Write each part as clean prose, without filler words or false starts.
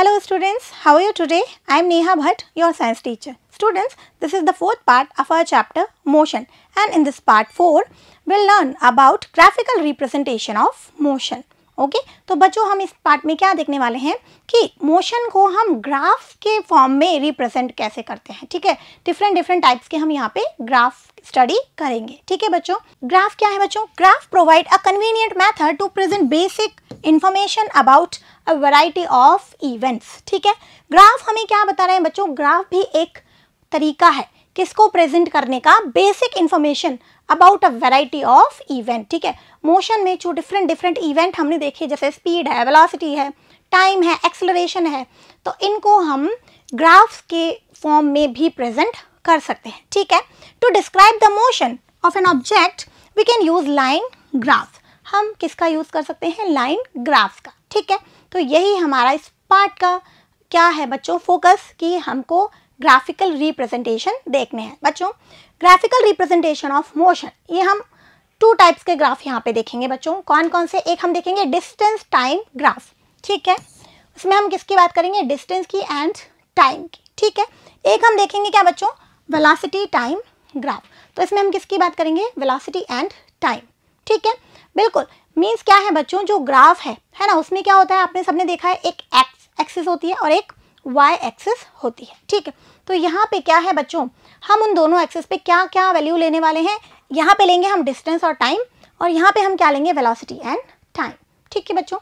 Hello students, how are you today? I am Neha Bhatt, your science teacher. Students, this is the fourth part of our chapter motion, and in this part 4 we'll learn about graphical representation of motion. Okay तो बच्चों हम इस part में क्या देखने वाले हैं कि मोशन को हम ग्राफ के फॉर्म में रिप्रेजेंट कैसे करते हैं. ठीक है, डिफरेंट टाइप्स के हम यहाँ पे ग्राफ स्टडी करेंगे. ठीक है बच्चों, ग्राफ क्या है बच्चों? Graph provide a convenient method to present basic information about a variety of events. ठीक है, ग्राफ हमें क्या बता रहे हैं बच्चों? ग्राफ भी एक तरीका है किसको प्रेजेंट करने का? Basic information about a variety of event. ठीक है, मोशन में जो डिफरेंट इवेंट हमने देखे, जैसे स्पीड है, वेलोसिटी है, टाइम है, एक्सेलरेशन है, तो इनको हम ग्राफ्स के फॉर्म में भी प्रेजेंट कर सकते हैं. ठीक है, to describe the motion of an object we can use line graph. हम किसका यूज कर सकते हैं? लाइन ग्राफ का. ठीक है, तो यही हमारा इस पार्ट का क्या है बच्चों? फोकस कि हमको ग्राफिकल रिप्रेजेंटेशन देखने हैं. बच्चों ग्राफिकल रिप्रेजेंटेशन ऑफ मोशन, ये हम 2 टाइप्स के ग्राफ यहाँ पे देखेंगे बच्चों. कौन कौन से? एक हम देखेंगे डिस्टेंस टाइम ग्राफ. ठीक है, उसमें हम किसकी बात करेंगे? डिस्टेंस की एंड टाइम की. ठीक है, एक हम देखेंगे क्या बच्चों? Velocity time graph. तो इसमें हम किसकी बात करेंगे? Velocity and time. ठीक है, बिल्कुल. मीन्स क्या है बच्चों? जो ग्राफ है ना, उसमें क्या होता है? आपने सबने देखा है, एक एक्स एक्सिस होती है और एक वाई एक्सिस होती है. ठीक है, तो यहाँ पे क्या है बच्चों? हम उन दोनों एक्सिस पे क्या क्या वैल्यू लेने वाले हैं? यहाँ पे लेंगे हम डिस्टेंस और टाइम, और यहाँ पे हम क्या लेंगे? Velocity and time. ठीक है बच्चों,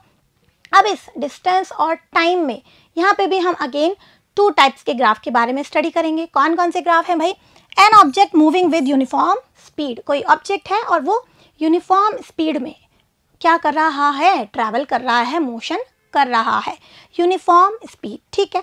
अब इस डिस्टेंस और टाइम में यहाँ पे भी हम अगेन 2 टाइप्स के ग्राफ के बारे में स्टडी करेंगे. कौन कौन से ग्राफ हैं भाई? N object moving with uniform speed. कोई ऑब्जेक्ट है और वो यूनिफॉर्म स्पीड में क्या कर रहा है? ट्रैवल कर रहा है, मोशन कर रहा है, यूनिफॉर्म स्पीड. ठीक है,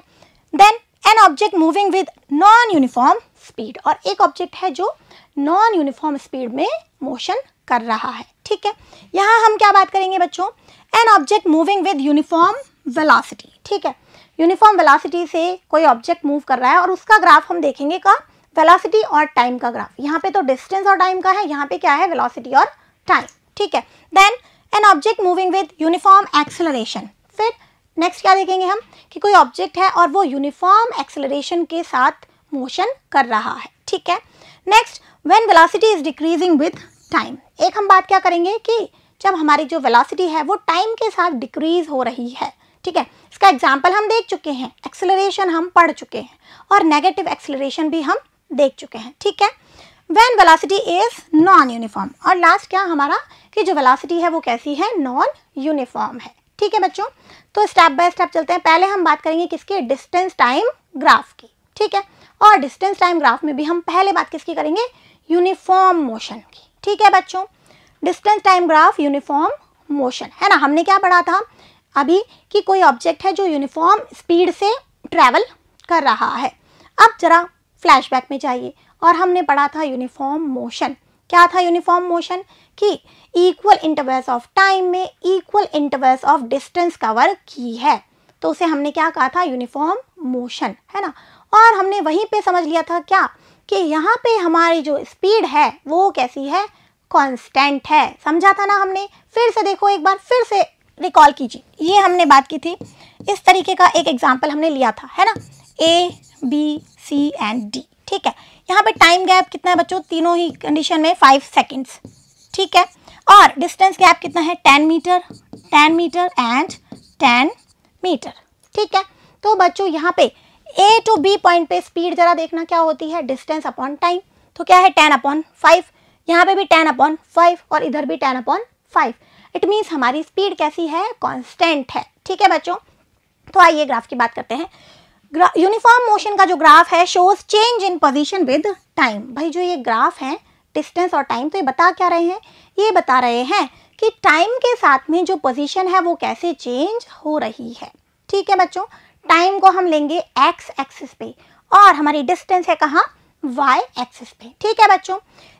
then an object moving with non uniform speed. और एक ऑब्जेक्ट है जो नॉन यूनिफॉर्म स्पीड में मोशन कर रहा है. ठीक है, यहाँ हम क्या बात करेंगे बच्चों? N object moving with uniform velocity. ठीक है, यूनिफॉर्म वेलोसिटी से कोई ऑब्जेक्ट मूव कर रहा है और उसका ग्राफ हम देखेंगे का वेलोसिटी और टाइम का ग्राफ. यहाँ पे तो डिस्टेंस और टाइम का है, यहाँ पे क्या है? वेलोसिटी और टाइम. ठीक है, then an object moving with uniform acceleration. फिर नेक्स्ट क्या देखेंगे हम? कि कोई ऑब्जेक्ट है और वो यूनिफॉर्म एक्सेलरेशन के साथ मोशन कर रहा है. ठीक है, next when velocity is decreasing with time. एक हम बात क्या करेंगे कि जब हमारी जो वेलोसिटी है वो टाइम के साथ डिक्रीज हो रही है. ठीक है, इसका एग्जाम्पल हम देख चुके हैं, एक्सेलरेशन हम पढ़ चुके हैं और नेगेटिव एक्सेलरेशन भी हम देख चुके हैं. ठीक है, when velocity is non uniform. और लास्ट क्या हमारा? कि जो वेलोसिटी है वो कैसी है? नॉन यूनिफॉर्म है. ठीक है बच्चों, तो स्टेप बाय स्टेप चलते हैं. पहले हम बात करेंगे किसके? डिस्टेंस टाइम ग्राफ की. ठीक है, और डिस्टेंस टाइम ग्राफ में भी हम पहले बात किसकी करेंगे? यूनिफॉर्म मोशन की. ठीक है बच्चों, distance time graph uniform motion है ना. हमने क्या पढ़ा था अभी? कि कोई ऑब्जेक्ट है जो यूनिफॉर्म स्पीड से ट्रैवल कर रहा है. अब जरा फ्लैशबैक में जाइए और हमने पढ़ा था यूनिफॉर्म मोशन. क्या था यूनिफॉर्म मोशन? कि इक्वल इंटरवल्स ऑफ टाइम में equal intervals of distance cover की है, तो उसे हमने क्या कहा था? यूनिफॉर्म मोशन है ना. और हमने वहीं पे समझ लिया था क्या? कि यहाँ पे हमारी जो स्पीड है वो कैसी है? कांस्टेंट है. समझा था ना हमने? फिर से देखो एक बार, फिर से रिकॉल कीजिए. ये हमने बात की थी, इस तरीके का एक एग्जाम्पल हमने लिया था, है ना. A, B, C and D. ठीक है, यहाँ पे टाइम गैप कितना है बच्चों? तीनों ही कंडीशन में 5 सेकेंड्स. ठीक है, और डिस्टेंस गैप कितना है? 10 मीटर, 10 मीटर एंड 10 मीटर. ठीक है, तो बच्चों यहाँ पे A to B पॉइंट पे स्पीड जरा देखना क्या होती है? Distance upon time. तो क्या है? 10/5. यहाँ पे भी 10/5 और इधर भी 10/5. इट मीन्स हमारी स्पीड कैसी है? कांस्टेंट है. ठीक है बच्चों, तो आइए ग्राफ की बात करते हैं. यूनिफॉर्म मोशन का जो ग्राफ है shows change in position with time. भाई जो ये ग्राफ है डिस्टेंस और टाइम, तो ये बता क्या रहे हैं? ये बता रहे हैं कि टाइम के साथ में जो पोजीशन है वो कैसे चेंज हो रही है. ठीक है बच्चों, टाइम को हम लेंगे एक्स एक्सिस पे और हमारी डिस्टेंस है कहाँ? वाई एक्सिस पे. ठीक है बच्चों,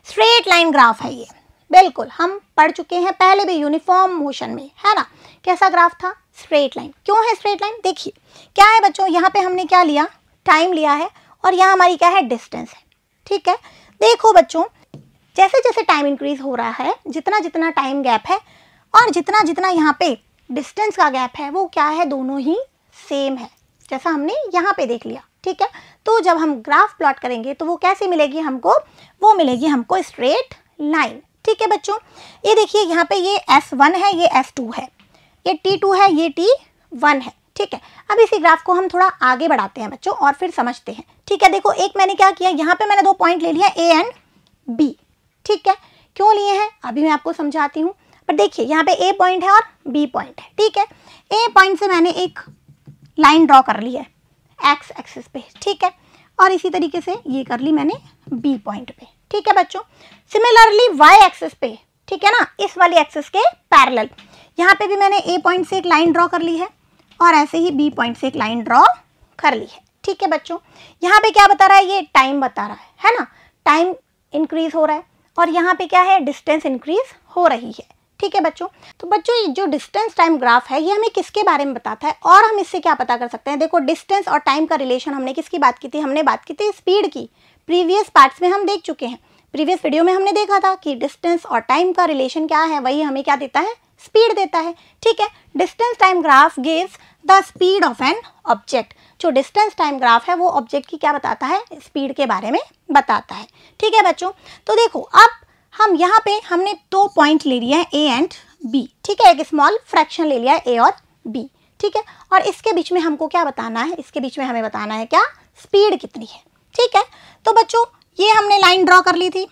स्ट्रेट लाइन ग्राफ है ये. बिल्कुल हम पढ़ चुके हैं पहले भी यूनिफॉर्म मोशन में, है ना. कैसा ग्राफ था? Straight line. क्यों है स्ट्रेट लाइन? देखिए क्या है बच्चों, यहाँ पे हमने क्या लिया? टाइम लिया है और यहाँ हमारी क्या है? डिस्टेंस है. ठीक है, देखो बच्चों जैसे जैसे टाइम इंक्रीज हो रहा है, जितना जितना टाइम गैप है और जितना जितना यहाँ पे डिस्टेंस का गैप है वो क्या है? दोनों ही सेम है. जैसा हमने यहाँ पे देख लिया, ठीक है। तो जब हम ग्राफ प्लॉट करेंगे तो वो कैसे मिलेगी हमको, वो मिलेगी हमको स्ट्रेट लाइन, ठीक है बच्चों। ये देखिए यहाँ पे ये S1 है, ये S2 है, ये T2 है, ये T1 है, ठीक है। अब इसी ग्राफ को हम थोड़ा आगे बढ़ाते हैं बच्चों और फिर समझते हैं, ठीक है। देखो एक मैंने क्या किया, यहाँ पे मैंने 2 पॉइंट ले लिया A एंड B, ठीक है। क्यों लिए हैं अभी मैं आपको समझाती हूँ, पर देखिए यहाँ पे A पॉइंट है और B पॉइंट है, ठीक है। A पॉइंट से मैंने एक लाइन ड्रॉ कर ली है एक्स एक्सिस पे, ठीक है, और इसी तरीके से ये कर ली मैंने B पॉइंट पे, ठीक है बच्चों। सिमिलरली Y एक्सिस पे, ठीक है ना, इस वाली एक्सिस के पैरेलल यहाँ पे भी मैंने A पॉइंट से एक लाइन ड्रॉ कर ली है और ऐसे ही B पॉइंट से एक लाइन ड्रॉ कर ली है, ठीक है बच्चों। यहाँ पे क्या बता रहा है, ये टाइम बता रहा है ना, टाइम इंक्रीज हो रहा है, और यहाँ पे क्या है, डिस्टेंस इंक्रीज हो रही है, ठीक है बच्चों। तो बच्चों ये जो डिस्टेंस टाइम ग्राफ है ये हमें किसके बारे में बताता है, और हम इससे क्या पता कर सकते हैं। देखो डिस्टेंस और टाइम का रिलेशन हमने किसकी बात की थी, हमने बात की थी स्पीड की। प्रीवियस पार्ट्स में हम देख चुके हैं, प्रीवियस वीडियो में हमने देखा था कि डिस्टेंस और टाइम का रिलेशन क्या है, वही हमें क्या देता है, स्पीड देता है, ठीक है। Distance time graph gives the speed of an object. जो डिस्टेंस टाइम ग्राफ है वो ऑब्जेक्ट की क्या बताता है, स्पीड के बारे में बताता है, ठीक है बच्चों। तो देखो अब हम यहाँ पे हमने 2 पॉइंट ले लिया है A एंड B, ठीक है, एक स्मॉल फ्रैक्शन ले लिया है A और B, ठीक है। और इसके बीच में हमको क्या बताना है, इसके बीच में हमें बताना है क्या, स्पीड कितनी है, ठीक है। तो बच्चों ये हमने लाइन ड्रॉ कर ली थी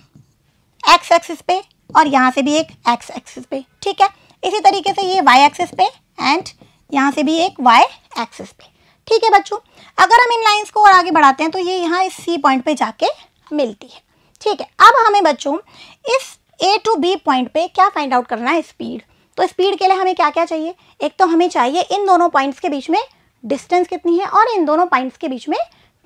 एक्स एक्सिस पे और यहाँ से भी एक एक्स एक्सिस पे, ठीक है। इसी तरीके से ये वाई एक्सिस पे एंड यहाँ से भी एक वाई एक्सिस पे, ठीक है बच्चों। अगर हम इन लाइंस को और आगे बढ़ाते हैं तो ये यहाँ इस C पॉइंट पे जाके मिलती है, ठीक है। अब हमें बच्चों इस A to B पॉइंट पे क्या फाइंड आउट करना है, स्पीड। तो स्पीड के लिए हमें क्या क्या चाहिए, एक तो हमें चाहिए इन दोनों पॉइंट्स के बीच में डिस्टेंस कितनी है और इन दोनों पॉइंट्स के बीच में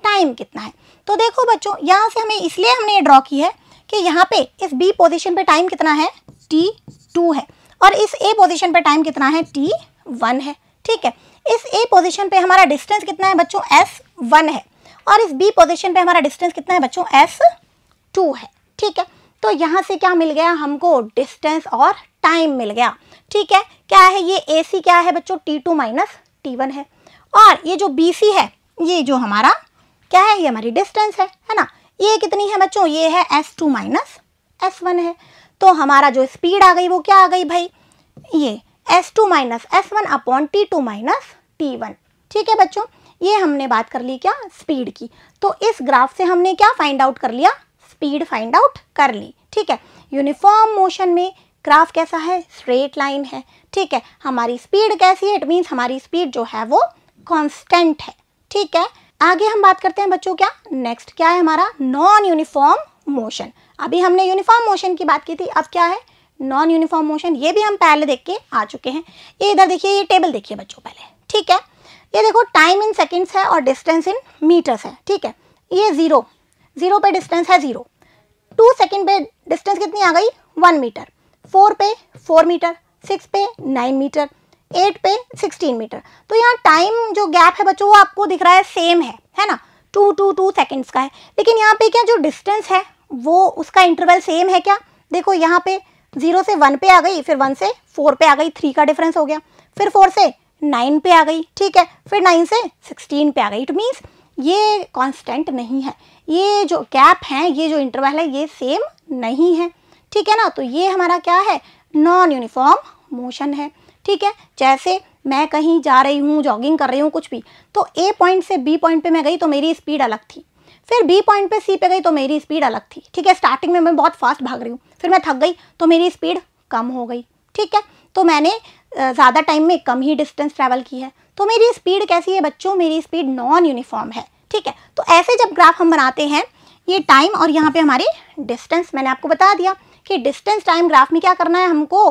टाइम कितना है। तो देखो बच्चों यहाँ से हमें इसलिए हमने ये ड्रॉ की है कि यहाँ पे इस B पोजीशन पे टाइम कितना है, T2 है, और इस A पोजीशन पे टाइम कितना है, T1 है, ठीक है। इस A पोजीशन पे हमारा डिस्टेंस कितना है बच्चों, S1 है, और इस B पोजीशन पे हमारा डिस्टेंस कितना है बच्चों, S2 है, ठीक है। तो यहाँ से क्या मिल गया हमको, डिस्टेंस और टाइम मिल गया, ठीक है। क्या है ये AC क्या है बच्चों, T2 माइनस T1 है, और ये जो BC है ये जो हमारा क्या है, ये हमारी डिस्टेंस है ना। ये कितनी है बच्चों, ये है S2 माइनस S1 है। तो हमारा जो स्पीड आ गई वो क्या आ गई भाई, ये S2 minus S1 upon T2 minus T1, ठीक है बच्चों। ये हमने बात कर ली क्या, स्पीड की। तो इस ग्राफ से हमने क्या फाइंड आउट कर लिया, स्पीड फाइंड आउट कर ली, ठीक है। यूनिफॉर्म मोशन में ग्राफ कैसा है, स्ट्रेट लाइन है, ठीक है। हमारी स्पीड कैसी है, इट मीन्स हमारी स्पीड जो है वो कांस्टेंट है, ठीक है। आगे हम बात करते हैं बच्चों क्या, नेक्स्ट क्या है हमारा, नॉन यूनिफॉर्म मोशन। अभी हमने यूनिफॉर्म मोशन की बात की थी, अब क्या है, नॉन यूनिफॉर्म मोशन। ये भी हम पहले देख के आ चुके हैं। ये इधर देखिए, ये टेबल देखिए बच्चों पहले, ठीक है। ये देखो टाइम इन सेकेंड्स है और डिस्टेंस इन मीटर्स है, ठीक है। ये 0 पे डिस्टेंस है 0, 2 सेकेंड पे डिस्टेंस कितनी आ गई, 1 मीटर, 4 पे 4 मीटर, 6 पे 9 मीटर, 8 पे 16 मीटर। तो यहाँ टाइम जो गैप है बच्चों वो आपको दिख रहा है सेम है ना, 2 सेकेंड्स का है। लेकिन यहाँ पे क्या जो डिस्टेंस है वो उसका इंटरवल सेम है क्या, देखो यहाँ पे 0 से 1 पे आ गई, फिर 1 से 4 पे आ गई, 3 का डिफरेंस हो गया, फिर 4 से 9 पे आ गई, ठीक है, फिर 9 से 16 पे आ गई। इट मीन्स ये कांस्टेंट नहीं है, ये जो गैप है, ये जो इंटरवल है ये सेम नहीं है, ठीक है ना। तो ये हमारा क्या है, नॉन यूनिफॉर्म मोशन है, ठीक है। जैसे मैं कहीं जा रही हूँ, जॉगिंग कर रही हूँ, कुछ भी, तो A पॉइंट से B पॉइंट पे मैं गई तो मेरी स्पीड अलग थी, फिर B पॉइंट पे C पे गई तो मेरी स्पीड अलग थी, ठीक है। स्टार्टिंग में मैं बहुत फास्ट भाग रही हूँ, फिर मैं थक गई तो मेरी स्पीड कम हो गई, ठीक है। तो मैंने ज़्यादा टाइम में कम ही डिस्टेंस ट्रैवल की है, तो मेरी स्पीड कैसी है बच्चों, मेरी स्पीड नॉन यूनिफॉर्म है, ठीक है। तो ऐसे जब ग्राफ हम बनाते हैं, ये टाइम और यहाँ पे हमारी डिस्टेंस, मैंने आपको बता दिया कि डिस्टेंस टाइम ग्राफ में क्या करना है, हमको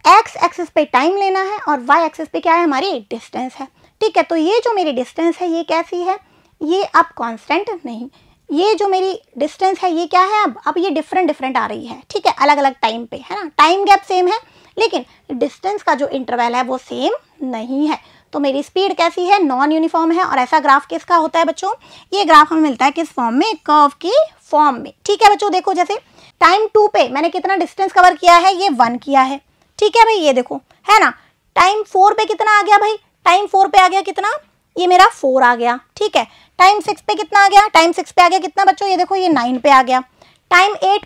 एक्स एक्सिस पे टाइम लेना है और वाई एक्सिस पे क्या है, हमारी डिस्टेंस है, ठीक है। तो ये जो मेरी डिस्टेंस है ये कैसी है, ये अब कांस्टेंट नहीं, ये जो मेरी डिस्टेंस है ये क्या है, अब ये डिफरेंट आ रही है, ठीक है, अलग अलग टाइम पे, है ना। टाइम गैप सेम है लेकिन डिस्टेंस का जो इंटरवल है वो सेम नहीं है। तो मेरी स्पीड कैसी है, नॉन यूनिफॉर्म है। और ऐसा ग्राफ किसका होता है बच्चों, ये ग्राफ हमें मिलता है किस फॉर्म में, कर्व की फॉर्म में, ठीक है बच्चों। देखो जैसे टाइम 2 पे मैंने कितना डिस्टेंस कवर किया है, ये 1 किया है, ठीक है भाई, ये देखो, है ना। टाइम 4 पे कितना आ गया भाई, टाइम 4 पे आ गया कितना, ये मेरा 4 आ गया, ठीक है। टाइम 6 पे कितना आ गया, टाइम 6 पे आ गया कितना बच्चों, ये देखो ये 9 पे आ गया। टाइम 8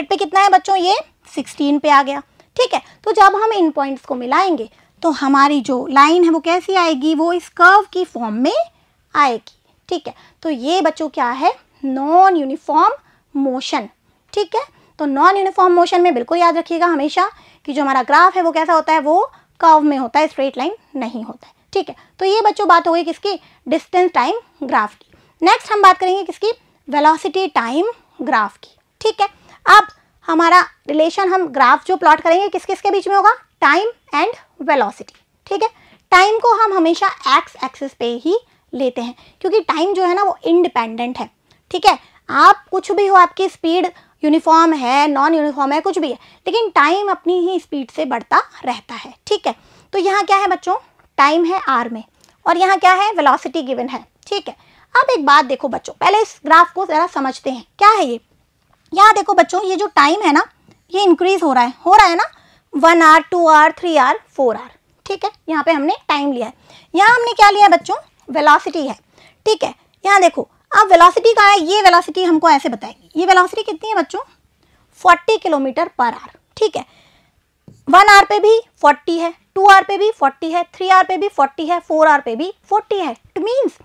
पे कितना है बच्चों, ये 16 पे आ गया, ठीक है। तो जब हम इन पॉइंट्स को मिलाएंगे तो हमारी जो लाइन है वो कैसी आएगी, वो इस कर्व की फॉर्म में आएगी, ठीक है। तो ये बच्चों क्या है, नॉन यूनिफॉर्म मोशन, ठीक है। तो नॉन यूनिफॉर्म मोशन में बिल्कुल याद रखिएगा हमेशा कि जो हमारा ग्राफ है वो कैसा होता है, वो कर्व में होता है, स्ट्रेट लाइन नहीं होता है, ठीक है। तो ये बच्चों बात हो गई किसकी, डिस्टेंस टाइम ग्राफ की। नेक्स्ट हम बात करेंगे किसकी, वेलोसिटी टाइम ग्राफ की, ठीक है। अब हमारा रिलेशन हम ग्राफ जो प्लॉट करेंगे किस किस के बीच में होगा, टाइम एंड वेलोसिटी, ठीक है। टाइम को हम हमेशा एक्स एक्सिस पे ही लेते हैं क्योंकि टाइम जो है ना वो इंडिपेंडेंट है, ठीक है। आप कुछ भी हो, आपकी स्पीड यूनिफॉर्म है, नॉन यूनिफॉर्म है, कुछ भी है, लेकिन टाइम अपनी ही स्पीड से बढ़ता रहता है, ठीक है। तो यहाँ क्या है बच्चों, टाइम है आर में और यहाँ क्या है, वेलोसिटी गिवन है, ठीक है। अब एक बात देखो बच्चों, पहले इस ग्राफ को जरा समझते हैं, क्या है ये। यहाँ देखो बच्चों, ये जो टाइम है ना ये इंक्रीज हो रहा है ना, 1 आवर, 2 आवर, 3 आवर, 4 आवर, ठीक है। यहाँ पे हमने टाइम लिया है, यहाँ हमने क्या लिया बच्चों, वेलोसिटी है, ठीक है। यहाँ देखो अब वेलोसिटी का है, ये वेलोसिटी हमको ऐसे बताएगी, ये वेलोसिटी कितनी है बच्चों, 40 किलोमीटर पर आवर, ठीक है। 1 आवर पे भी 40 है, 2 आवर पे भी 40 है, 3 आवर पे भी 40 है, 4 आवर पे भी 40 है। इट मीन्स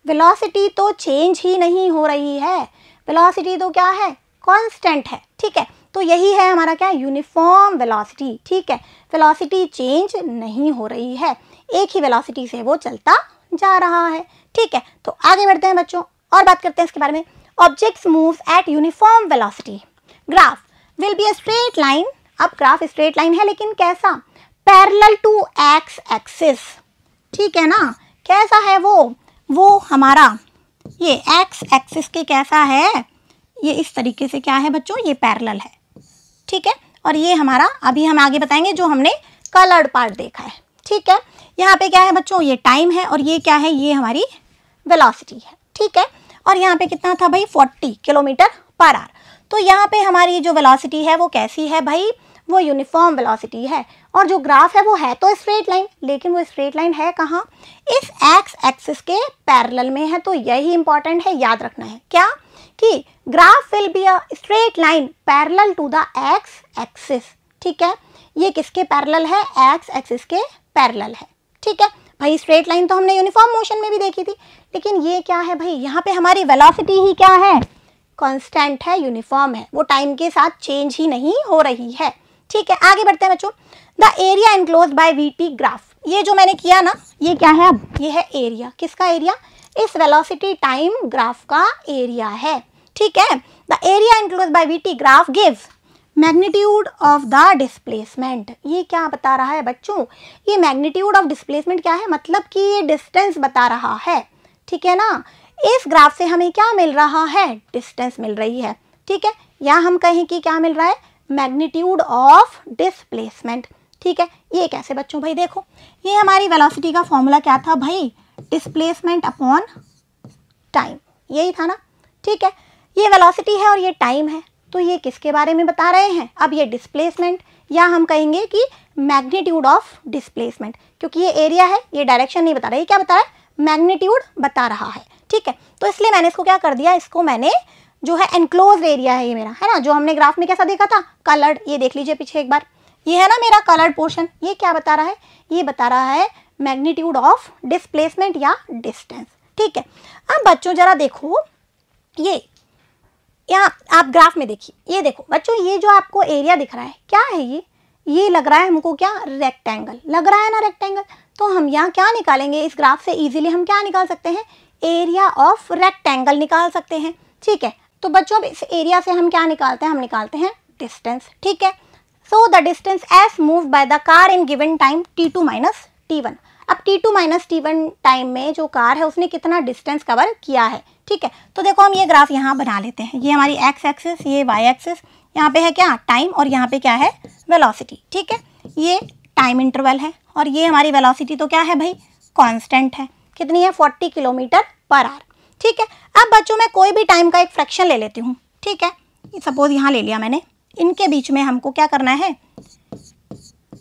वेलोसिटी तो चेंज ही नहीं हो रही है, वेलोसिटी तो क्या है, कांस्टेंट है, ठीक है। तो यही है हमारा क्या, यूनिफॉर्म वेलोसिटी, ठीक है। वेलोसिटी चेंज नहीं हो रही है, एक ही वेलोसिटी से वो चलता जा रहा है, ठीक है। तो आगे बढ़ते हैं बच्चों और बात करते हैं इसके बारे में। Objects moves eight uniform velocity, graph will be a straight line. अब ग्राफ स्ट्रेट लाइन है लेकिन कैसा, पैरेलल टू एक्स एक्सिस, ठीक है ना। कैसा है वो हमारा ये एक्स एक्सिस के कैसा है, ये इस तरीके से क्या है बच्चों, ये पैरेलल है, ठीक है। और ये हमारा, अभी हम आगे बताएंगे जो हमने कलर्ड पार्ट देखा है, ठीक है। यहाँ पे क्या है बच्चों, ये टाइम है और ये क्या है, ये हमारी वेलोसिटी है, ठीक है। और यहाँ पे कितना था भाई, 40 किलोमीटर पर आवर। तो यहाँ पे हमारी जो वेलोसिटी है वो कैसी है भाई, वो यूनिफॉर्म वेलोसिटी है। और जो ग्राफ है वो है तो स्ट्रेट लाइन, लेकिन वो स्ट्रेट लाइन है कहाँ, इस एक्स एक्सिस के पैरेलल में है। तो यही इंपॉर्टेंट है, याद रखना है क्या, कि graph will be a straight line parallel to the X axis, ठीक है। ये किसके पैरेलल है, एक्स एक्सिस के पैरेलल है, ठीक है भाई। स्ट्रेट लाइन तो हमने यूनिफॉर्म मोशन में भी देखी थी, लेकिन ये क्या है भाई, यहाँ पे हमारी वेलोसिटी ही क्या है, कांस्टेंट है, यूनिफॉर्म है, वो टाइम के साथ चेंज ही नहीं हो रही है, ठीक है। आगे बढ़ते हैं बच्चों। The area enclosed bye VT graph, ये जो मैंने किया ना, ये क्या है, अब ये है एरिया, किसका एरिया, इस वेलोसिटी टाइम ग्राफ का एरिया है, ठीक है। The area enclosed bye VT graph gives magnitude of the displacement. ये क्या बता रहा है बच्चों, ये मैग्नीट्यूड ऑफ डिस्प्लेसमेंट क्या है, मतलब कि ये डिस्टेंस बता रहा है, ठीक है ना। इस ग्राफ से हमें क्या मिल रहा है, डिस्टेंस मिल रही है, ठीक है। या हम कहें कि क्या मिल रहा है, मैग्नीट्यूड ऑफ डिस्प्लेसमेंट, ठीक है। ये कैसे बच्चों, भाई देखो, ये हमारी वेलोसिटी का फॉर्मूला क्या था भाई, डिस्प्लेसमेंट अपॉन टाइम, यही था ना, ठीक है। ये वेलोसिटी है और ये टाइम है, तो ये किसके बारे में बता रहे हैं, अब ये डिस्प्लेसमेंट, या हम कहेंगे कि मैग्नीट्यूड ऑफ डिस्प्लेसमेंट, क्योंकि ये एरिया है, ये डायरेक्शन नहीं बता रहा है, ये क्या बता रहा है, मैग्नीट्यूड बता रहा है, ठीक है। तो इसलिए मैंने इसको क्या कर दिया, इसको मैंने जो है एनक्लोज एरिया है ये मेरा, है ना, जो हमने ग्राफ में कैसा देखा था, कलर्ड, ये देख लीजिए पीछे एक बार, ये है ना मेरा कलर्ड पोर्शन, ये क्या बता रहा है, ये बता रहा है मैग्नीट्यूड ऑफ डिस्प्लेसमेंट या डिस्टेंस, ठीक है। अब बच्चों जरा देखो, ये यहाँ आप ग्राफ में देखिए, ये देखो बच्चों, ये जो आपको एरिया दिख रहा है क्या है, ये लग रहा है हमको क्या, रेक्टेंगल लग रहा है ना, रेक्टेंगल। तो हम यहाँ क्या निकालेंगे, इस ग्राफ से इजीली हम क्या निकाल सकते हैं, एरिया ऑफ रेक्टेंगल निकाल सकते हैं, ठीक है। तो बच्चों अब इस एरिया से हम क्या निकालते हैं, हम निकालते हैं डिस्टेंस, ठीक है। So the distance as move by the car in given time t2 minus t1। अब t2 माइनस t1 टाइम में जो कार है उसने कितना डिस्टेंस कवर किया है, ठीक है। तो देखो हम ये ग्राफ यहाँ बना लेते हैं, ये हमारी एक्स एक्सिस, ये वाई एक्सिस, यहाँ पे है क्या, टाइम, और यहाँ पे क्या है, वेलोसिटी, ठीक है। ये टाइम इंटरवल है और ये हमारी वेलोसिटी तो क्या है भाई, कांस्टेंट है, कितनी है, 40 किलोमीटर पर आवर, ठीक है। अब बच्चों मैं कोई भी टाइम का एक फ्रैक्शन ले लेती हूँ, ठीक है। सपोज यहाँ ले लिया मैंने, इनके बीच में हमको क्या करना है,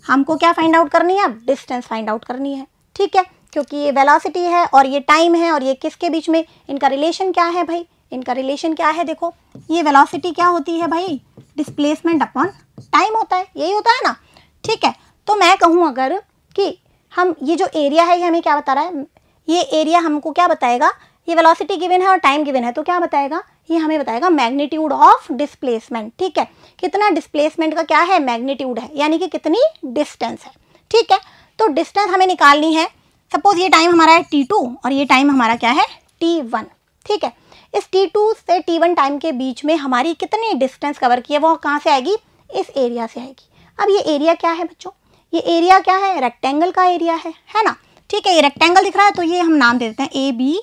हमको क्या फाइंड आउट करनी है, अब डिस्टेंस फाइंड आउट करनी है, ठीक है। क्योंकि ये वेलोसिटी है और ये टाइम है, और ये किसके बीच में, इनका रिलेशन क्या है भाई, इनका रिलेशन क्या है, देखो ये वेलोसिटी क्या होती है भाई, डिस्प्लेसमेंट अपॉन टाइम होता है, यही होता है ना। ठीक है, तो मैं कहूँ अगर कि हम ये जो एरिया है ये हमें क्या बता रहा है, ये एरिया हमको क्या बताएगा, ये वेलोसिटी गिवन है और टाइम गिवन है, तो क्या बताएगा, ये हमें बताएगा मैग्नीट्यूड ऑफ डिस्प्लेसमेंट। ठीक है, कितना डिस्प्लेसमेंट का क्या है, मैग्नीट्यूड है, यानी कि कितनी डिस्टेंस है। ठीक है, तो डिस्टेंस हमें निकालनी है। सपोज ये टाइम हमारा है t2 और ये टाइम हमारा क्या है t1। ठीक है, इस t2 से t1 टाइम के बीच में हमारी कितनी डिस्टेंस कवर की है, वो कहाँ से आएगी, इस एरिया से आएगी। अब ये एरिया क्या है बच्चों, ये एरिया क्या है, रेक्टेंगल का एरिया है ना। ठीक है, ये रेक्टेंगल दिख रहा है तो ये हम नाम दे देते हैं A B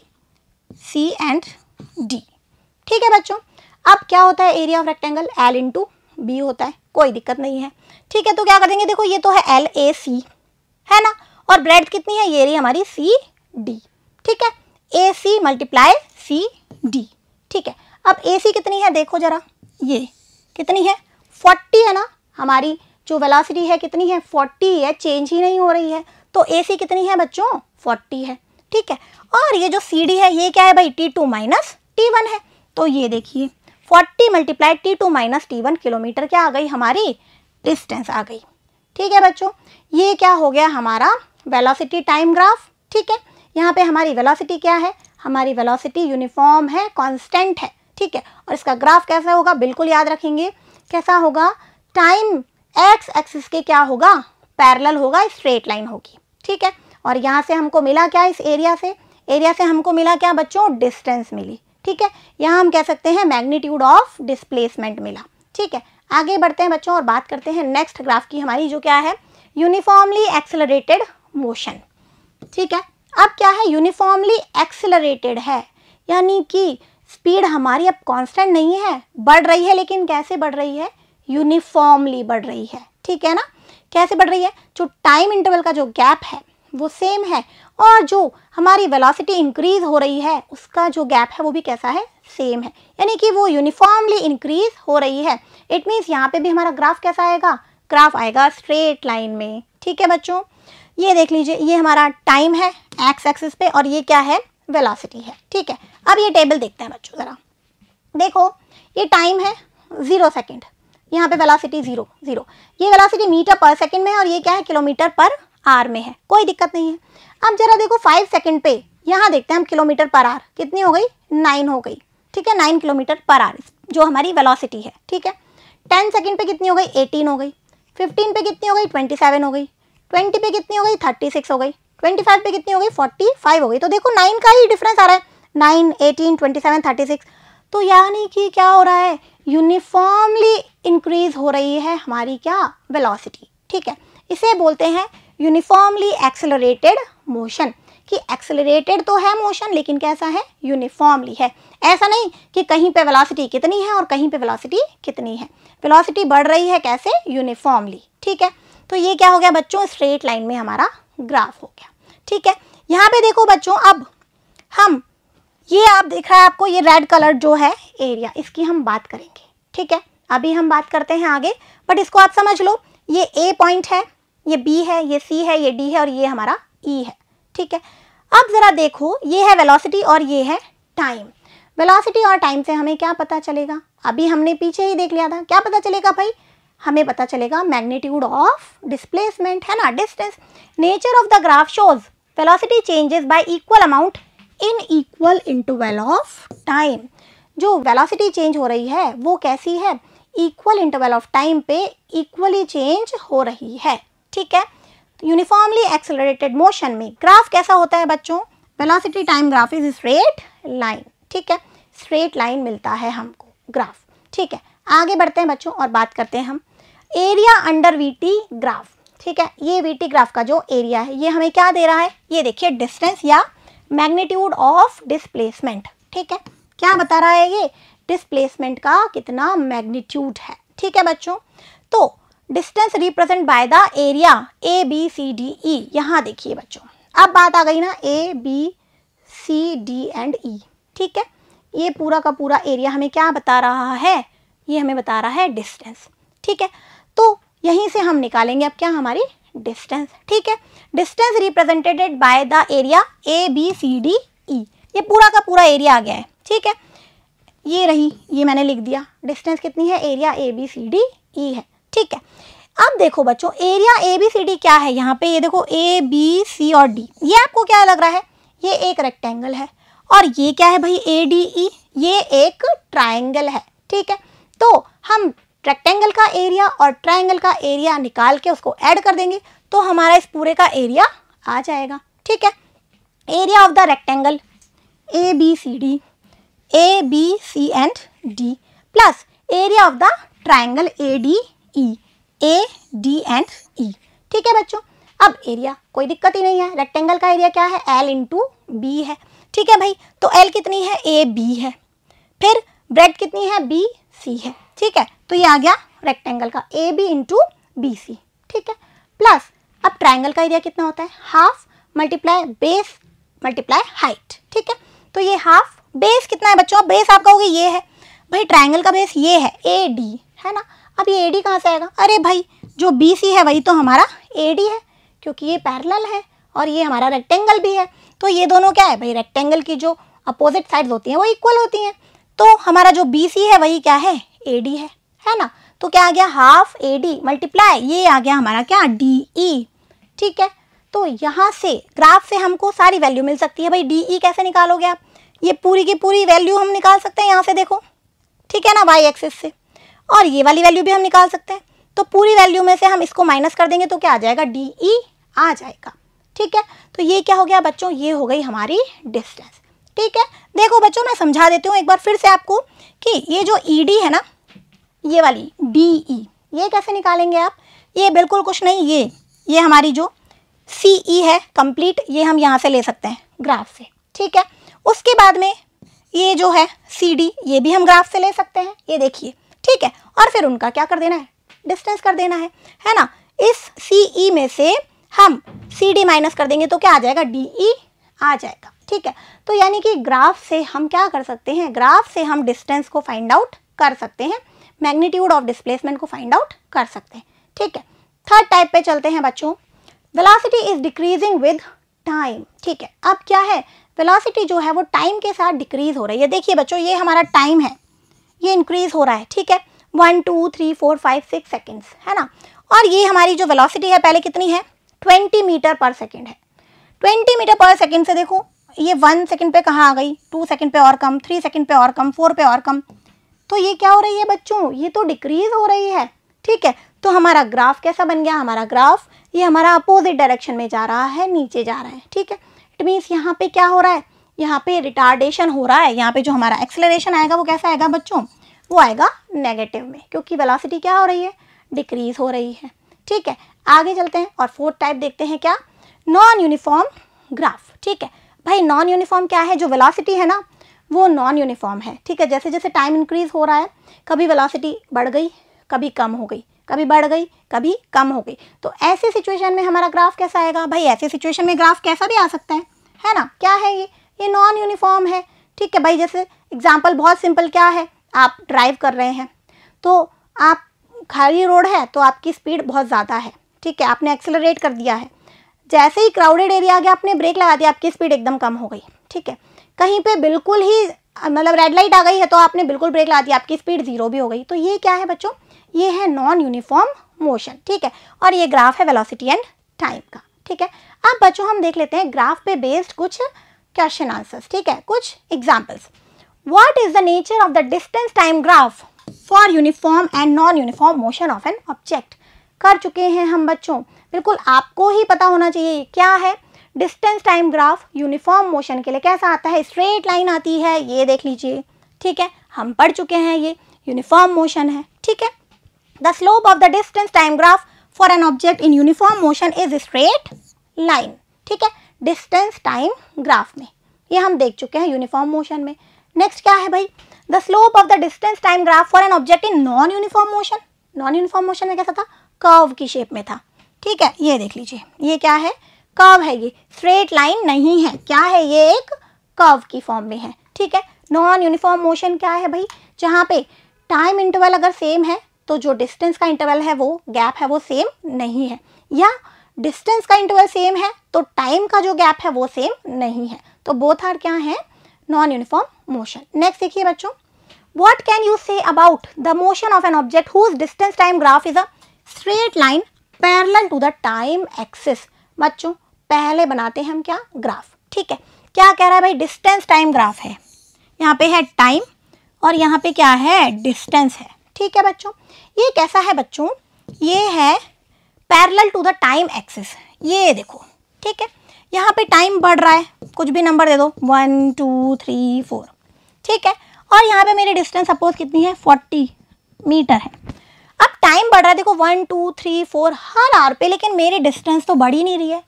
C and D. ठीक है बच्चों, अब क्या होता है area of rectangle, L into B होता है, कोई दिक्कत नहीं है। ठीक है, तो क्या कर देंगे, देखो ये तो है एल ए सी है ना, और ब्रेड्थ कितनी है, ये रही हमारी सी डी। ठीक है, ए सी मल्टीप्लाई सी डी। ठीक है, अब ए सी कितनी है, देखो जरा ये कितनी है, 40 है ना, हमारी जो वेलोसिटी है कितनी है, 40 है, चेंज ही नहीं हो रही है, तो ए सी कितनी है बच्चों, 40 है। ठीक है, और ये जो सी डी है ये क्या है भाई, t2 माइनस t1 है, तो ये देखिए 40 multiply t2 minus t1 kilometre क्या आ गई, हमारी डिस्टेंस आ गई। ठीक है बच्चों, ये क्या हो गया हमारा वेलोसिटी टाइम ग्राफ। ठीक है, यहाँ पे हमारी वेलोसिटी क्या है, हमारी वेलोसिटी यूनिफॉर्म है, कांस्टेंट है। ठीक है, और इसका ग्राफ कैसा होगा, बिल्कुल याद रखेंगे, कैसा होगा, टाइम एक्स एक्सिस के क्या होगा, पैरेलल होगा, स्ट्रेट लाइन होगी। ठीक है, और यहाँ से हमको मिला क्या, इस एरिया से हमको मिला क्या बच्चों, डिस्टेंस मिली। ठीक है, यहाँ हम कह सकते हैं मैग्नीट्यूड ऑफ डिस्प्लेसमेंट मिला। ठीक है, आगे बढ़ते हैं बच्चों और बात करते हैं नेक्स्ट ग्राफ की, हमारी जो क्या है, यूनिफॉर्मली एक्सेलरेटेड मोशन। ठीक है, अब क्या है, यूनिफॉर्मली एक्सेलरेटेड है, यानी कि स्पीड हमारी अब कांस्टेंट नहीं है, बढ़ रही है, लेकिन कैसे बढ़ रही है, यूनिफॉर्मली बढ़ रही है। ठीक है ना, कैसे बढ़ रही है, जो टाइम इंटरवल का जो गैप है वो सेम है, और जो हमारी वेलोसिटी इंक्रीज हो रही है उसका जो गैप है वो भी कैसा है, सेम है, यानी कि वो यूनिफॉर्मली इंक्रीज हो रही है। इट मीन्स यहाँ पे भी हमारा ग्राफ कैसा आएगा, ग्राफ आएगा स्ट्रेट लाइन में। ठीक है बच्चों, ये देख लीजिए, ये हमारा टाइम है एक्स एक्सिस पे और ये क्या है, वेलोसिटी है। ठीक है, अब ये टेबल देखते हैं बच्चों जरा, देखो ये टाइम है 0 सेकेंड, यहाँ पे वेलोसिटी 0 0, ये वेलोसिटी मीटर पर सेकेंड में है और ये क्या है, किलोमीटर पर आर में है, कोई दिक्कत नहीं है। अब जरा देखो 5 सेकेंड पे, यहाँ देखते हैं हम किलोमीटर पर आर कितनी हो गई, 9 हो गई। ठीक है, 9 किलोमीटर पर आर जो हमारी वेलोसिटी है। ठीक है, 10 सेकेंड पे कितनी हो गई, 18 हो गई। 15 पे कितनी हो गई, 27 हो गई। 20 पे कितनी हो गई, 36 हो गई। 25 पे कितनी हो गई, 45 हो गई। तो देखो 9 का ही डिफरेंस आ रहा है, 9 18 27 36, तो यानी कि क्या हो रहा है, यूनिफॉर्मली इंक्रीज हो रही है हमारी क्या, वेलोसिटी। ठीक है, इसे बोलते हैं यूनिफॉर्मली एक्सेलरेटेड मोशन, कि एक्सेलरेटेड तो है मोशन लेकिन कैसा है, यूनिफॉर्मली है। ऐसा नहीं कि कहीं पे वेलोसिटी कितनी है और कहीं पे वेलोसिटी कितनी है, वेलोसिटी बढ़ रही है कैसे, यूनिफॉर्मली। ठीक है, तो ये क्या हो गया बच्चों, स्ट्रेट लाइन में हमारा ग्राफ हो गया। ठीक है, यहाँ पे देखो बच्चों, अब हम ये आप देख रहा है आपको, ये रेड कलर जो है एरिया, इसकी हम बात करेंगे। ठीक है, अभी हम बात करते हैं आगे, बट इसको आप समझ लो, ये ए पॉइंट है, ये बी है, ये सी है, ये डी है और ये हमारा ई है। ठीक है, अब जरा देखो, ये है वेलोसिटी और ये है टाइम। वेलोसिटी और टाइम से हमें क्या पता चलेगा, अभी हमने पीछे ही देख लिया था, क्या पता चलेगा भाई, हमें पता चलेगा मैग्नीट्यूड ऑफ डिस्प्लेसमेंट, है ना, distance. Nature of the graph shows velocity changes y equal amount in equal interval of time. जो वेलोसिटी चेंज हो रही है वो कैसी है, इक्वल इंटरवल ऑफ टाइम पे इक्वली चेंज हो रही है। ठीक है, यूनिफॉर्मली एक्सेलरेटेड मोशन में ग्राफ कैसा होता है बच्चों, velocity time graph is straight line. ठीक है, स्ट्रेट लाइन मिलता है हमको ग्राफ। ठीक है, आगे बढ़ते हैं बच्चों और बात करते हैं हम एरिया अंडर वीटी ग्राफ। ठीक है, ये वीटी ग्राफ का जो एरिया है ये हमें क्या दे रहा है, ये देखिए डिस्टेंस या मैग्नीट्यूड ऑफ डिस्प्लेसमेंट। ठीक है, क्या बता रहा है ये, डिस्प्लेसमेंट का कितना मैग्नीट्यूड है। ठीक है बच्चों, तो distance represent by the area A B C D E. यहाँ देखिए बच्चों, अब बात आ गई ना, A B C D and E. ठीक है, ये पूरा का पूरा एरिया हमें क्या बता रहा है, ये हमें बता रहा है डिस्टेंस। ठीक है, तो यहीं से हम निकालेंगे अब क्या, हमारी डिस्टेंस, ठीक है। Distance represented by the area ABCDE, ये पूरा का पूरा एरिया आ गया है, ठीक है। ये रही, ये मैंने लिख दिया, डिस्टेंस कितनी है, एरिया ABCDE है, ठीक है। अब देखो बच्चों, एरिया ABCD क्या है, यहाँ पे ये देखो ABC और D, ये आपको क्या लग रहा है, ये एक रेक्टेंगल है, और ये क्या है भाई ADE, ये एक ट्राइंगल है, ठीक है। तो हम रेक्टेंगल का एरिया और ट्राइंगल का एरिया निकाल के उसको ऐड कर देंगे तो हमारा इस पूरे का एरिया आ जाएगा, ठीक है। Area of the rectangle ABCD, ABC and D plus area of the triangle ADE, AD and E, ठीक है बच्चों। अब एरिया कोई दिक्कत ही नहीं है, रेक्टेंगल का एरिया क्या है, L इंटू B है, ठीक है भाई। तो L कितनी है, AB है, फिर ब्रेड कितनी है, BC है, ठीक है। तो ये आ गया रेक्टेंगल का AB इंटू BC, ठीक है। प्लस अब ट्राइंगल का एरिया कितना होता है, half multiply base multiply height, ठीक है। तो ये हाफ, बेस कितना है बच्चों, बेस आप कहोगे ये है भाई, ट्राइंगल का बेस ये है AD, है ना। अब ये AD कहाँ से आएगा, अरे भाई जो BC है वही तो हमारा AD है, क्योंकि ये पैरेलल है और ये हमारा रेक्टेंगल भी है। तो ये दोनों क्या है भाई, रेक्टेंगल की जो अपोजिट साइड्स होती हैं वो इक्वल होती हैं, तो हमारा जो BC है वही क्या है, AD है ना। तो क्या आ गया, हाफ AD मल्टीप्लाई ये आ गया हमारा क्या, DE, ठीक है। तो यहाँ से ग्राफ से हमको सारी वैल्यू मिल सकती है भाई। DE कैसे निकालोगे आप, ये पूरी की पूरी वैल्यू हम निकाल सकते हैं यहाँ से, देखो ठीक है ना, वाई एक्सिस से, और ये वाली वैल्यू भी हम निकाल सकते हैं। तो पूरी वैल्यू में से हम इसको माइनस कर देंगे तो क्या आ जाएगा, DE आ जाएगा, ठीक है। तो ये क्या हो गया बच्चों, ये हो गई हमारी डिस्टेंस, ठीक है। देखो बच्चों मैं समझा देती हूँ एक बार फिर से आपको कि ये जो ED है ना, ये वाली DE, ये कैसे निकालेंगे आप, ये बिल्कुल कुछ नहीं, ये हमारी जो CE है कंप्लीट, ये हम यहाँ से ले सकते हैं ग्राफ से, ठीक है। उसके बाद में ये जो है CD, ये भी हम ग्राफ से ले सकते हैं, ये देखिए, ठीक है। और फिर उनका क्या कर देना है, डिस्टेंस कर देना है ना। इस CE में से हम CD माइनस कर देंगे तो क्या आ जाएगा, DE आ जाएगा, ठीक है। तो यानी कि ग्राफ से हम क्या कर सकते हैं, ग्राफ से हम डिस्टेंस को फाइंड आउट कर सकते हैं, मैग्नीट्यूड ऑफ डिस्प्लेसमेंट को फाइंड आउट कर सकते हैं, ठीक है। थर्ड टाइप पे चलते हैं बच्चों, velocity is decreasing with time, ठीक है। अब क्या है, वेलोसिटी जो है वो टाइम के साथ डिक्रीज हो रही है। देखिए बच्चों, ये हमारा टाइम है, ये इंक्रीज हो रहा है, ठीक है, 1 2 3 4 5 6 सेकेंड्स, है ना। और ये हमारी जो वेलोसिटी है पहले कितनी है, 20 मीटर पर सेकेंड है। 20 मीटर पर सेकेंड से देखो ये 1 सेकेंड पे कहाँ आ गई, 2 सेकेंड पे और कम, 3 सेकेंड पे और कम, 4 पे और कम। तो ये क्या हो रही है बच्चों, ये तो डिक्रीज हो रही है, ठीक है। तो हमारा ग्राफ कैसा बन गया, हमारा ग्राफ ये हमारा अपोजिट डायरेक्शन में जा रहा है, नीचे जा रहा है, ठीक है। इट मीन्स यहाँ पे क्या हो रहा है, यहाँ पे रिटार्डेशन हो रहा है, यहाँ पे जो हमारा एक्सेलरेशन आएगा वो कैसा आएगा बच्चों, वो आएगा नेगेटिव में, क्योंकि वेलोसिटी क्या हो रही है, डिक्रीज हो रही है, ठीक है। आगे चलते हैं और फोर्थ टाइप देखते हैं, क्या, नॉन यूनिफॉर्म ग्राफ, ठीक है। भाई नॉन यूनिफॉर्म क्या है, जो वेलोसिटी है ना वो नॉन यूनिफॉर्म है, ठीक है। जैसे जैसे टाइम इंक्रीज हो रहा है, कभी वेलोसिटी बढ़ गई, कभी कम हो गई, कभी बढ़ गई, कभी कम हो गई। तो ऐसे सिचुएशन में हमारा ग्राफ कैसा आएगा भाई, ऐसे सिचुएशन में ग्राफ कैसा भी आ सकता है ना। क्या है ये नॉन यूनिफॉर्म है, ठीक है भाई। जैसे एग्जांपल बहुत सिंपल, क्या है, आप ड्राइव कर रहे हैं, तो आप खाली रोड है तो आपकी स्पीड बहुत ज़्यादा है, ठीक है, आपने एक्सेलरेट कर दिया है, जैसे ही क्राउडेड एरिया आ गया आपने ब्रेक लगा दिया, आपकी स्पीड एकदम कम हो गई, ठीक है। कहीं पे बिल्कुल ही मतलब रेड लाइट आ गई है तो आपने बिल्कुल ब्रेक लगा दिया, आपकी स्पीड 0 भी हो गई। तो ये क्या है बच्चों, ये है नॉन यूनिफॉर्म मोशन, ठीक है। और ये ग्राफ है वेलोसिटी एंड टाइम का, ठीक है। अब बच्चों हम देख लेते हैं ग्राफ पे बेस्ड कुछ क्वेश्चन आंसर्स, ठीक है, कुछ examples. What is the nature of the distance time graph for uniform and non uniform motion of an object, कर चुके हैं हम बच्चों, बिल्कुल आपको ही पता होना चाहिए क्या है distance time graph. Uniform motion के लिए कैसा आता है, स्ट्रेट लाइन आती है, ये देख लीजिए, ठीक है, हम पढ़ चुके हैं, ये यूनिफॉर्म मोशन है, ठीक है। The slope of the distance time graph for an object in uniform motion is straight line, ठीक है, डिस्टेंस टाइम ग्राफ में, ये हम देख चुके हैं यूनिफॉर्म मोशन में। नेक्स्ट क्या है भाई, the slope of the distance time graph for an object in non uniform motion. Non uniform motion में कैसा था, कर्व की शेप में था, ठीक है, ये देख लीजिए, ये क्या है, कर्व है, ये स्ट्रेट लाइन नहीं है, क्या है, ये एक कर्व की फॉर्म में है, ठीक है। नॉन यूनिफॉर्म मोशन क्या है भाई, जहाँ पे टाइम इंटरवल अगर सेम है तो जो डिस्टेंस का इंटरवल है वो गैप है वो सेम नहीं है, या डिस्टेंस का इंटरवल सेम है तो टाइम का जो गैप है वो सेम नहीं है, तो बोथ आर क्या है, नॉन यूनिफॉर्म मोशन। नेक्स्ट देखिए बच्चों, what can you say about the motion of an object whose distance time graph is a straight line parallel to the time axis. बच्चों पहले बनाते हैं हम क्या, ग्राफ। ठीक है, क्या कह रहा है भाई, डिस्टेंस टाइम ग्राफ है, यहाँ पे है टाइम और यहाँ पे क्या है, डिस्टेंस है। ठीक है बच्चों, ये कैसा है बच्चों, ये है parallel to the time axis, ये देखो। ठीक है, यहाँ पे टाइम बढ़ रहा है, कुछ भी नंबर दे दो, 1 2 3 4। ठीक है, और यहाँ पे मेरी डिस्टेंस सपोज कितनी है, 40 मीटर है। अब टाइम बढ़ रहा है देखो 1 2 3 4 हर आवर पे, लेकिन मेरी डिस्टेंस तो बढ़ ही नहीं रही है।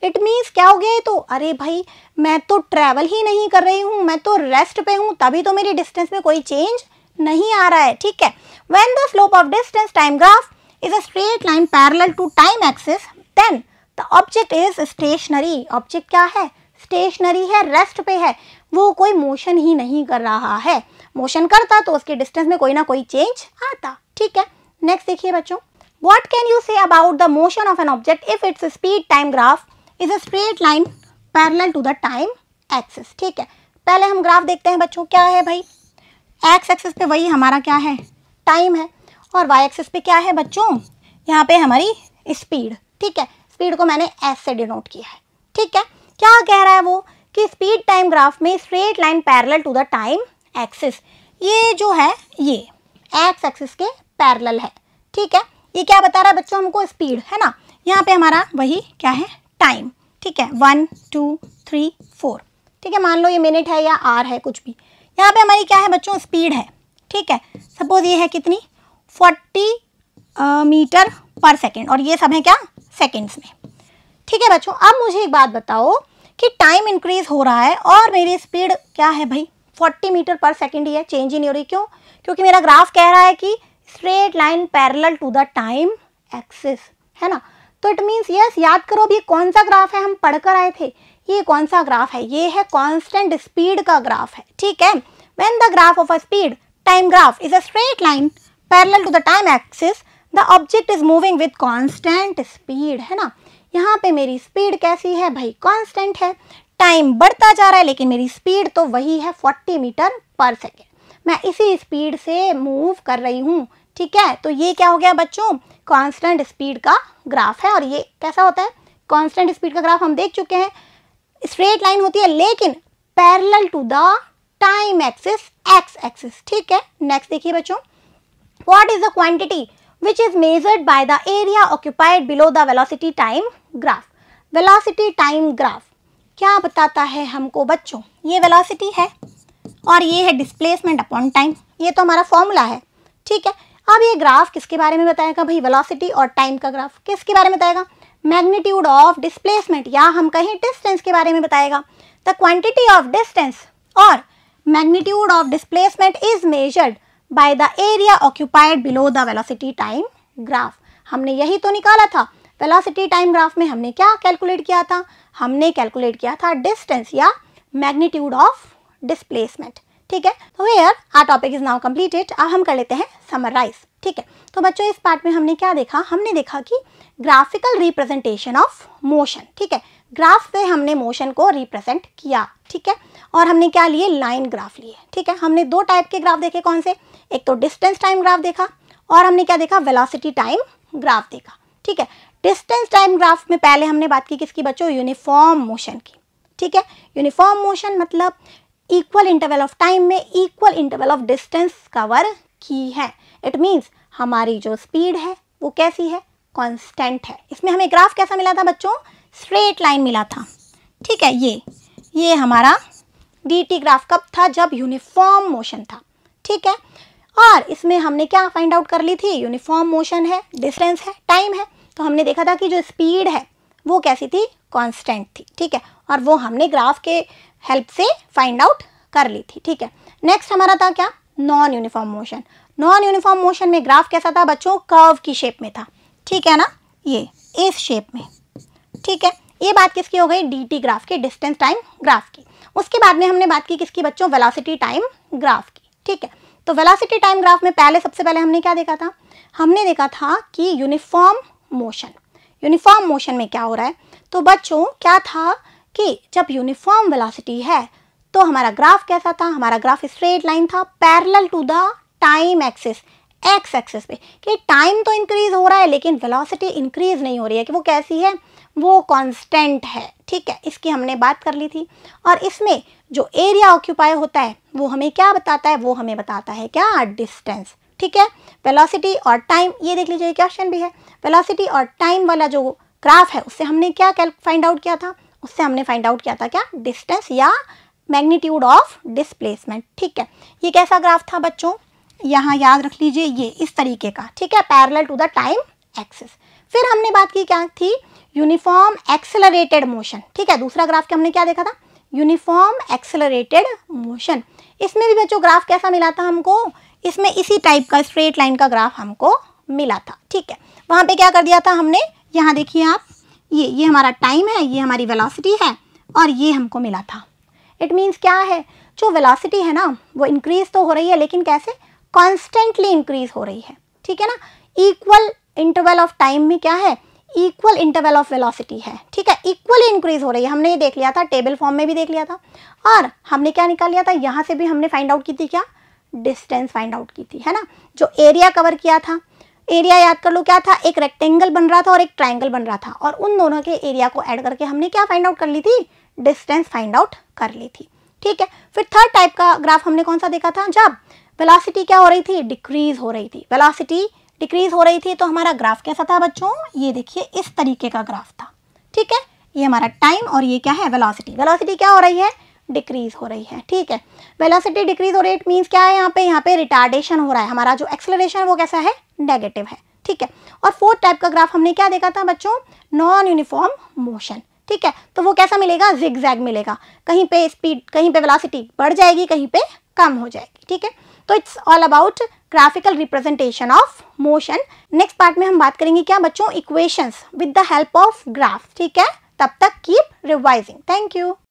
इट मीन्स क्या हो गया है, तो अरे भाई मैं तो ट्रैवल ही नहीं कर रही हूँ, मैं तो रेस्ट पे हूँ, तभी तो मेरी डिस्टेंस में कोई चेंज नहीं आ रहा है। ठीक है, when the slope of distance time graph is a straight line parallel to time axis, then the object is stationary। Object क्या है, स्टेशनरी है, रेस्ट पे है, वो कोई मोशन ही नहीं कर रहा है। मोशन करता तो उसके डिस्टेंस में कोई ना कोई चेंज आता। ठीक है, नेक्स्ट देखिए बच्चों, what can you say about the motion of an object if its speed time graph is a straight line parallel to the time axis. ठीक है, पहले हम ग्राफ देखते हैं बच्चों, क्या है भाई, एक्स एक्सिस पे वही हमारा क्या है, टाइम है, और वाई एक्सिस पे क्या है बच्चों, यहाँ पे हमारी स्पीड। ठीक है, स्पीड को मैंने एस से डिनोट किया है। ठीक है, क्या कह रहा है वो कि स्पीड टाइम ग्राफ में straight line parallel to the time axis, ये जो है ये एक्स एक्सिस के पैरेलल है। ठीक है, ये क्या बता रहा है बच्चों हमको, स्पीड है ना, यहाँ पे हमारा वही क्या है, टाइम। ठीक है, 1 2 3 4। ठीक है, मान लो ये मिनट है या आर है, कुछ भी, यहाँ पे हमारी क्या है बच्चों, स्पीड है। ठीक है, सपोज ये है कितनी, 40 मीटर पर सेकेंड, और ये सब है क्या, सेकेंड्स में। ठीक है बच्चों, अब मुझे एक बात बताओ कि टाइम इंक्रीज हो रहा है और मेरी स्पीड क्या है भाई, 40 मीटर पर सेकेंड ही है, चेंज ही नहीं हो रही। क्यों, क्योंकि मेरा ग्राफ कह रहा है कि straight line parallel to the time axis, है ना। तो इट मीन्स यस, याद करो अभी कौन सा ग्राफ है, हम पढ़कर आए थे, ये कौन सा ग्राफ है, ये है कांस्टेंट स्पीड का ग्राफ है। ठीक है, when the graph of a speed time graph is a straight line parallel to the time axis the object is moving with constant speed, है ना। यहाँ पे मेरी स्पीड कैसी है भाई, कांस्टेंट है, टाइम बढ़ता जा रहा है लेकिन मेरी स्पीड तो वही है 40 मीटर पर सेकेंड, मैं इसी स्पीड से मूव कर रही हूँ। ठीक है, तो ये क्या हो गया बच्चों, कांस्टेंट स्पीड का ग्राफ है। और ये कैसा होता है, कांस्टेंट स्पीड का ग्राफ हम देख चुके हैं, स्ट्रेट लाइन होती है लेकिन parallel to the time axis, X axis. ठीक है, नेक्स्ट देखिए बच्चों, what is the quantity which is measured by the area occupied below the velocity time graph। velocity time graph क्या बताता है हमको बच्चों, ये velocity है और ये है displacement upon time, ये तो हमारा फॉर्मूला है। ठीक है, अब ये ग्राफ किसके बारे में बताएगा भाई, velocity और टाइम का ग्राफ किसके बारे में बताएगा, मैग्नीट्यूड ऑफ डिस्प्लेसमेंट या हम कहें डिस्टेंस के बारे में बताएगा। द क्वांटिटी ऑफ डिस्टेंस और magnitude of displacement is measured by the area occupied below the velocity time graph. हमने यही तो निकाला था, वेलोसिटी टाइम ग्राफ में हमने क्या कैलकुलेट किया था, हमने कैलकुलेट किया था डिस्टेंस या मैग्नीट्यूड ऑफ डिस्प्लेसमेंट। ठीक है, तो here our topic is now completed. अब हम कर लेते हैं समराइज। ठीक है, तो बच्चों इस पार्ट में हमने क्या देखा, हमने देखा कि ग्राफिकल रिप्रेजेंटेशन ऑफ मोशन। ठीक है, ग्राफ से हमने मोशन को रिप्रेजेंट किया। ठीक है, और हमने क्या लिए, लाइन ग्राफ लिए। ठीक है, हमने दो टाइप के ग्राफ देखे, कौन से, एक तो डिस्टेंस टाइम ग्राफ देखा और हमने क्या देखा, वेलोसिटी टाइम ग्राफ देखा। ठीक है, डिस्टेंस टाइम ग्राफ में पहले हमने बात की किसकी बच्चों, यूनिफॉर्म मोशन की। ठीक है, यूनिफॉर्म मोशन मतलब इक्वल इंटरवल ऑफ टाइम में equal interval of distance cover की है। इट मीन्स हमारी जो स्पीड है वो कैसी है, कांस्टेंट है। इसमें हमें ग्राफ कैसा मिला था बच्चों, स्ट्रेट लाइन मिला था। ठीक है, ये हमारा dt ग्राफ कब था, जब यूनिफॉर्म मोशन था। ठीक है, और इसमें हमने क्या फाइंड आउट कर ली थी, यूनिफॉर्म मोशन है, डिस्टेंस है, टाइम है, तो हमने देखा था कि जो स्पीड है वो कैसी थी, कांस्टेंट थी। ठीक है, और वो हमने ग्राफ के हेल्प से फाइंड आउट कर ली थी। ठीक है, नेक्स्ट हमारा था क्या, non uniform motion. Non uniform motion में ग्राफ कैसा था बच्चों, कर्व की शेप में था। ठीक है ना, ये इस शेप में। ठीक है, ये बात किसकी हो गई, dt ग्राफ की, डिस्टेंस टाइम ग्राफ की। उसके बाद में हमने बात की किसकी बच्चों, वेलोसिटी टाइम ग्राफ की। ठीक है, तो वेलोसिटी टाइम ग्राफ में सबसे पहले हमने क्या देखा था, हमने देखा था कि यूनिफॉर्म मोशन। यूनिफॉर्म मोशन में क्या हो रहा है। तो बच्चों क्या था कि जब यूनिफॉर्म वेलोसिटी है तो हमारा ग्राफ कैसा था, हमारा ग्राफ स्ट्रेट लाइन था parallel to the time axis, X axis पे, कि टाइम तो इंक्रीज हो रहा है लेकिन वेलोसिटी इंक्रीज नहीं हो रही है, कि वो कैसी है, वो कांस्टेंट है। ठीक है, इसकी हमने बात कर ली थी। और इसमें जो एरिया ऑक्यूपाई होता है वो हमें क्या बताता है, वो हमें बताता है क्या, डिस्टेंस। ठीक है, वेलोसिटी और टाइम, ये देख लीजिए क्वेश्चन भी है, वेलोसिटी और टाइम वाला जो ग्राफ है उससे हमने क्या फाइंड आउट किया था, उससे हमने फाइंड आउट किया था क्या, डिस्टेंस या मैग्नीट्यूड ऑफ डिस्प्लेसमेंट। ठीक है, ये कैसा ग्राफ था बच्चों, यहाँ याद रख लीजिए ये इस तरीके का। ठीक है, parallel to the time axis. फिर हमने बात की क्या थी, यूनिफॉर्म एक्सेलरेटेड मोशन। ठीक है, दूसरा ग्राफ के हमने क्या देखा था, यूनिफॉर्म एक्सेलरेटेड मोशन। इसमें भी बच्चों ग्राफ कैसा मिला था हमको, इसमें इसी टाइप का स्ट्रेट लाइन का ग्राफ हमको मिला था। ठीक है, वहाँ पे क्या कर दिया था हमने, यहाँ देखिए आप, ये हमारा टाइम है, ये हमारी वेलोसिटी है और ये हमको मिला था। इट मीन्स क्या है, जो वेलोसिटी है ना वो इंक्रीज तो हो रही है लेकिन कैसे, कॉन्स्टेंटली इंक्रीज हो रही है। ठीक है ना, इक्वल इंटरवल ऑफ टाइम में क्या है, इक्वल इंटरवल ऑफ वेलोसिटी है। ठीक है, इक्वली इंक्रीज हो रही है, हमने ये देख लिया था, टेबल फॉर्म में भी देख लिया था। और हमने क्या निकाल लिया था, यहाँ से भी हमने फाइंड आउट की थी क्या, डिस्टेंस फाइंड आउट की थी, है ना। जो एरिया कवर किया था, एरिया याद कर लो क्या था, एक रेक्टेंगल बन रहा था और एक ट्राइंगल बन रहा था, और उन दोनों के एरिया को ऐड करके हमने क्या फाइंड आउट कर ली थी, डिस्टेंस फाइंड आउट कर ली थी। ठीक है, फिर थर्ड टाइप का ग्राफ हमने कौन सा देखा था, जब वेलोसिटी क्या हो रही थी, डिक्रीज हो रही थी। वेलोसिटी डिक्रीज हो रही थी तो हमारा ग्राफ कैसा था बच्चों, ये देखिए इस तरीके का ग्राफ था। ठीक है, ये हमारा टाइम और ये क्या है, वेलोसिटी। वेलोसिटी क्या हो रही है, डिक्रीज हो रही है। ठीक है, वेलोसिटी डिक्रीज हो रही है, मीन्स क्या है, यहाँ पे रिटार्डेशन हो रहा है, हमारा जो एक्सेलरेशन है वो कैसा है, नेगेटिव है। ठीक है, और फोर्थ टाइप का ग्राफ हमने क्या देखा था बच्चों, नॉन यूनिफॉर्म मोशन। ठीक है, तो वो कैसा मिलेगा, जिगजैग मिलेगा, कहीं पे स्पीड, कहीं पे वेलोसिटी बढ़ जाएगी, कहीं पे कम हो जाएगी। ठीक है, तो it's all about graphical representation of motion. Next part में हम बात करेंगे क्या बच्चों, equations with the help of graph. ठीक है, तब तक कीप रिवाइजिंग। Thank you.